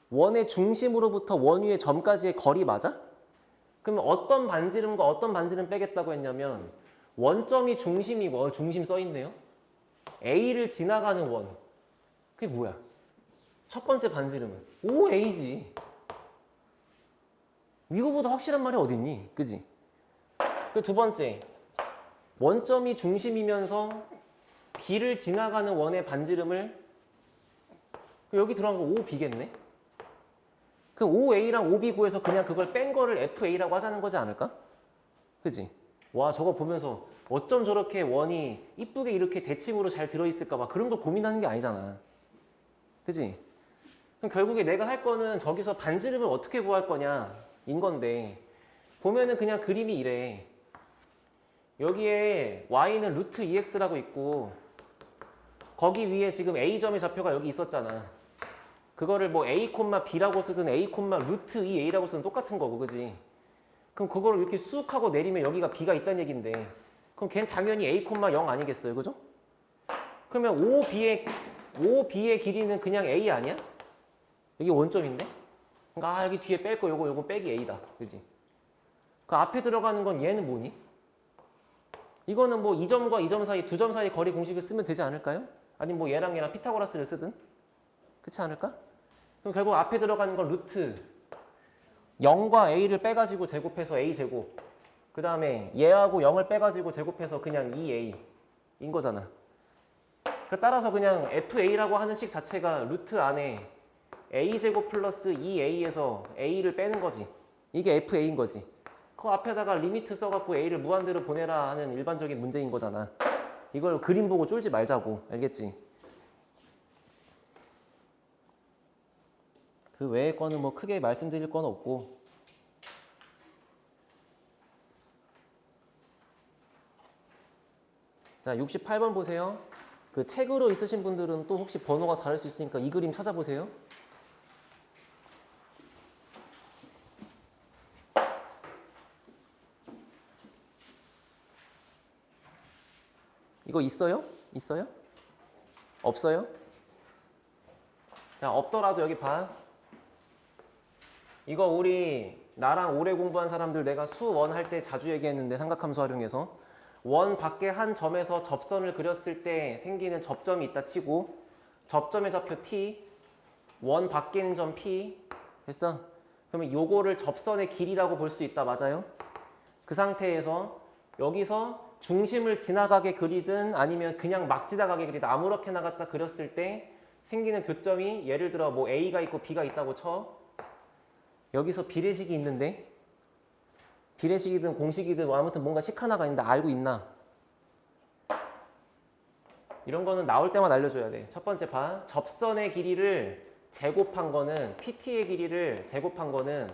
Speaker 1: 원의 중심으로부터 원 위의 점까지의 거리 맞아? 그러면 어떤 반지름과 어떤 반지름 빼겠다고 했냐면 원점이 중심이고 중심 써있네요. A를 지나가는 원. 그게 뭐야? 첫 번째 반지름은 OA지. 이거보다 확실한 말이 어딨니? 그지? 그 두 번째, 원점이 중심이면서 B를 지나가는 원의 반지름을 여기 들어간 거 OB겠네? 그 OA랑 OB 구해서 그냥 그걸 뺀 거를 FA라고 하자는 거지 않을까? 그지? 와, 저거 보면서 어쩜 저렇게 원이 이쁘게 이렇게 대칭으로 잘 들어있을까 봐 그런 걸 고민하는 게 아니잖아. 그지? 그럼 결국에 내가 할 거는 저기서 반지름을 어떻게 구할 거냐 인 건데 보면은 그냥 그림이 이래. 여기에 y는 루트 2x라고 있고 거기 위에 지금 a점의 좌표가 여기 있었잖아. 그거를 뭐 a, b라고 쓰든 a, 루트 2a라고 쓰든 똑같은 거고, 그지? 그럼 그거를 이렇게 쑥 하고 내리면 여기가 b가 있다는 얘긴데 그럼 걔는 당연히 a, 0 아니겠어요, 그죠? 그러면 OB의 길이는 그냥 a 아니야? 이게 원점인데? 그러니까 여기 뒤에 뺄 거 요거 빼기 a다, 그지? 그 앞에 들어가는 건 얘는 뭐니? 이거는 뭐 이 점과 이 점 사이, 두 점 사이 거리 공식을 쓰면 되지 않을까요? 아니면 뭐 얘랑 피타고라스를 쓰든? 그렇지 않을까? 그럼 결국 앞에 들어가는 건 루트 0과 a를 빼가지고 제곱해서 a제곱, 그 다음에 얘하고 0을 빼가지고 제곱해서 그냥 2a인 거잖아. 따라서 그냥 fa라고 하는 식 자체가 루트 안에 a제곱 플러스 2a에서 a를 빼는 거지. 이게 fa인 거지. 그 앞에다가 리미트 써갖고 a를 무한대로 보내라 하는 일반적인 문제인 거잖아. 이걸 그림 보고 쫄지 말자고. 알겠지? 그 외의 거는 뭐 크게 말씀드릴 건 없고. 자, 68번 보세요. 그 책으로 있으신 분들은 또 혹시 번호가 다를 수 있으니까 이 그림 찾아보세요. 이거 있어요? 있어요? 없어요? 자, 없더라도 여기 봐. 이거 우리 나랑 오래 공부한 사람들 내가 수1 할 때 자주 얘기했는데 삼각함수 활용해서 원 밖에 한 점에서 접선을 그렸을 때 생기는 접점이 있다 치고 접점의 좌표 t, 원 밖에 있는 점 p 됐어? 그러면 요거를 접선의 길이라고 볼 수 있다. 맞아요? 그 상태에서 여기서 중심을 지나가게 그리든 아니면 그냥 막 지나가게 그리든 아무렇게나 갖다 그렸을 때 생기는 교점이 예를 들어 뭐 A가 있고 B가 있다고 쳐. 여기서 비례식이 있는데 비례식이든 공식이든 뭐 아무튼 뭔가 식 하나가 있는데 알고 있나? 이런 거는 나올 때만 알려줘야 돼. 첫 번째 봐. 접선의 길이를 제곱한 거는 PT의 길이를 제곱한 거는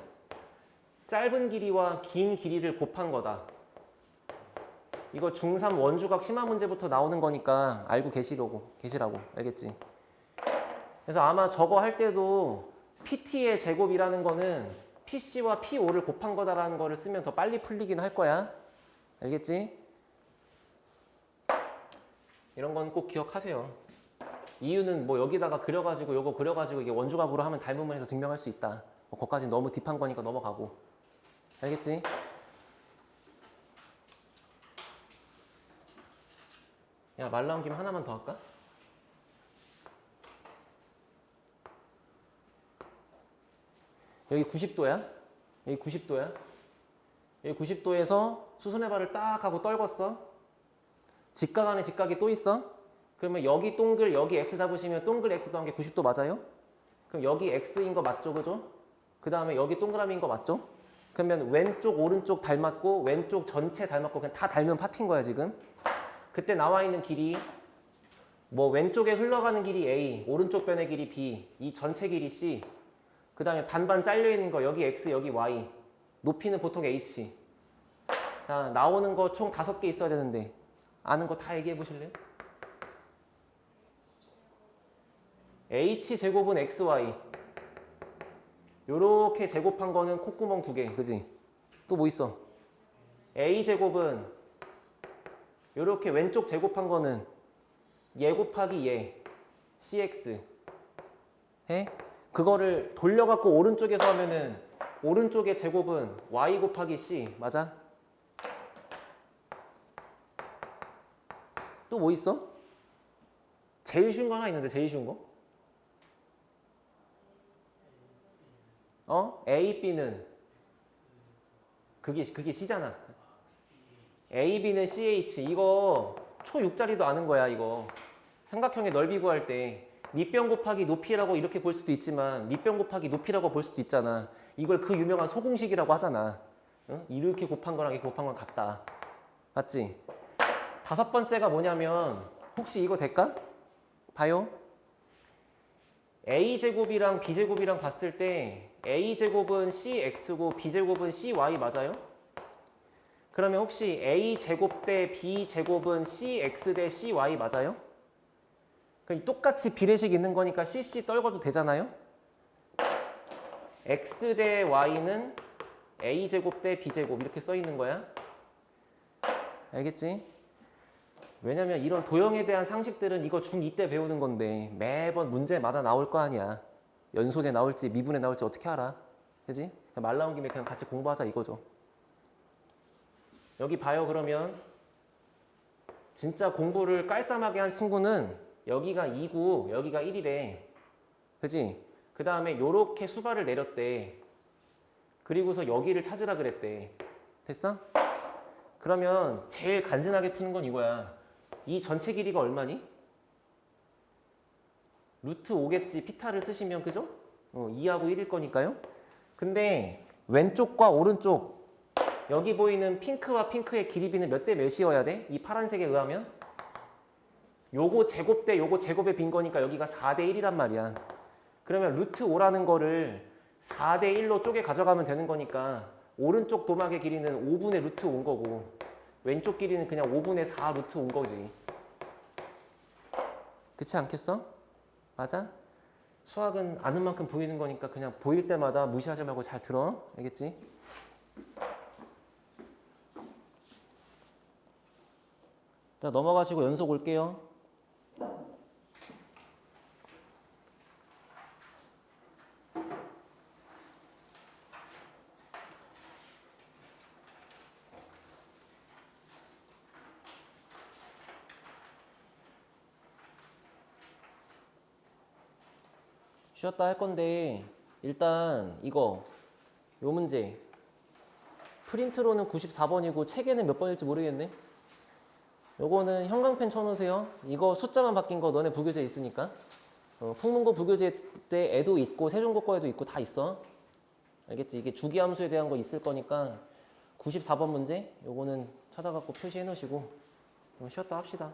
Speaker 1: 짧은 길이와 긴 길이를 곱한 거다. 이거 중3 원주각 심화 문제부터 나오는 거니까 알고 계시라고. 알겠지? 그래서 아마 저거 할 때도 PT의 제곱이라는 거는 PC와 P5를 곱한 거다라는 거를 쓰면 더 빨리 풀리긴 할 거야. 알겠지? 이런 건 꼭 기억하세요. 이유는 뭐 여기다가 그려가지고 요거 그려가지고 이게 원주각으로 하면 닮음을 해서 증명할 수 있다. 뭐 거기까지 너무 딥한 거니까 넘어가고. 알겠지? 야, 말 나온 김에 하나만 더 할까? 여기 90도야. 여기 90도야. 여기 90도에서 수순의 발을 딱 하고 떨궜어. 직각 안에 직각이 또 있어. 그러면 여기 동글, 여기 x 잡으시면 동글 x 더한 게 90도 맞아요? 그럼 여기 x인 거 맞죠, 그죠? 그 다음에 여기 동그라미인 거 맞죠? 그러면 왼쪽, 오른쪽 닮았고 왼쪽 전체 닮았고 그냥 다 닮은 파트인 거야, 지금. 그때 나와 있는 길이 뭐 왼쪽에 흘러가는 길이 A, 오른쪽 변의 길이 B, 이 전체 길이 C, 그 다음에 반반 잘려 있는 거 여기 X, 여기 Y, 높이는 보통 H. 자, 나오는 거 총 5개 있어야 되는데 아는 거 다 얘기해 보실래요? H 제곱은 XY. 요렇게 제곱한 거는 콧구멍 2개, 그지? 또 뭐 있어? A 제곱은 요렇게 왼쪽 제곱한 거는 얘 곱하기 얘 CX 해? 그거를 돌려갖고 오른쪽에서 하면은 오른쪽의 제곱은 Y 곱하기 C 맞아? 또 뭐 있어? 제일 쉬운 거 하나 있는데 제일 쉬운 거? A, B는 그게 C잖아. A, B는 CH. 이거 초 6짜리도 아는 거야, 이거. 삼각형의 넓이 구할 때 밑변 곱하기 높이라고 이렇게 볼 수도 있지만 밑변 곱하기 높이라고 볼 수도 있잖아. 이걸 그 유명한 소공식이라고 하잖아. 응? 이렇게 곱한 거랑 이렇게 곱한 건 같다. 맞지? 5번째가 뭐냐면 혹시 이거 될까? 봐요. A제곱이랑 B제곱이랑 봤을 때 A제곱은 CX고 B제곱은 CY 맞아요? 그러면 혹시 A제곱 대 B제곱은 CX 대 CY 맞아요? 그럼 똑같이 비례식 있는 거니까 CC 떨궈도 되잖아요? X 대 Y는 A제곱 대 B제곱 이렇게 써 있는 거야. 알겠지? 왜냐면 이런 도형에 대한 상식들은 이거 중2 때 배우는 건데 매번 문제마다 나올 거 아니야. 연속에 나올지 미분에 나올지 어떻게 알아? 그지? 말 나온 김에 그냥 같이 공부하자 이거죠. 여기 봐요. 그러면 진짜 공부를 깔쌈하게 한 친구는 여기가 2고 여기가 1이래. 그지? 그 다음에 요렇게 수발을 내렸대. 그리고서 여기를 찾으라 그랬대. 됐어? 그러면 제일 간지나게 푸는 건 이거야. 이 전체 길이가 얼마니? 루트 5겠지. 피타를 쓰시면 그죠? 2하고 1일 거니까요. 근데 왼쪽과 오른쪽 여기 보이는 핑크와 핑크의 길이비는 몇 대 몇이어야 돼? 이 파란색에 의하면? 요거 제곱 대 요거 제곱의 빈 거니까 여기가 4대 1이란 말이야. 그러면 루트 5라는 거를 4대 1로 쪼개 가져가면 되는 거니까 오른쪽 도막의 길이는 5분의 루트 5인 거고 왼쪽 길이는 그냥 5분의 4 루트 5인 거지. 그렇지 않겠어? 맞아? 수학은 아는 만큼 보이는 거니까 그냥 보일 때마다 무시하지 말고 잘 들어. 알겠지? 자, 넘어가시고 연속 올게요. 쉬었다 할 건데 일단 요 문제 프린트로는 94번이고 책에는 몇 번일지 모르겠네. 요거는 형광펜 쳐놓으세요. 이거 숫자만 바뀐 거 너네 부교재 있으니까. 풍문고 부교재 때에도 있고 세종고 거에도 있고 다 있어. 알겠지? 이게 주기함수에 대한 거 있을 거니까 94번 문제 요거는 찾아갖고 표시해 놓으시고 좀 쉬었다 합시다.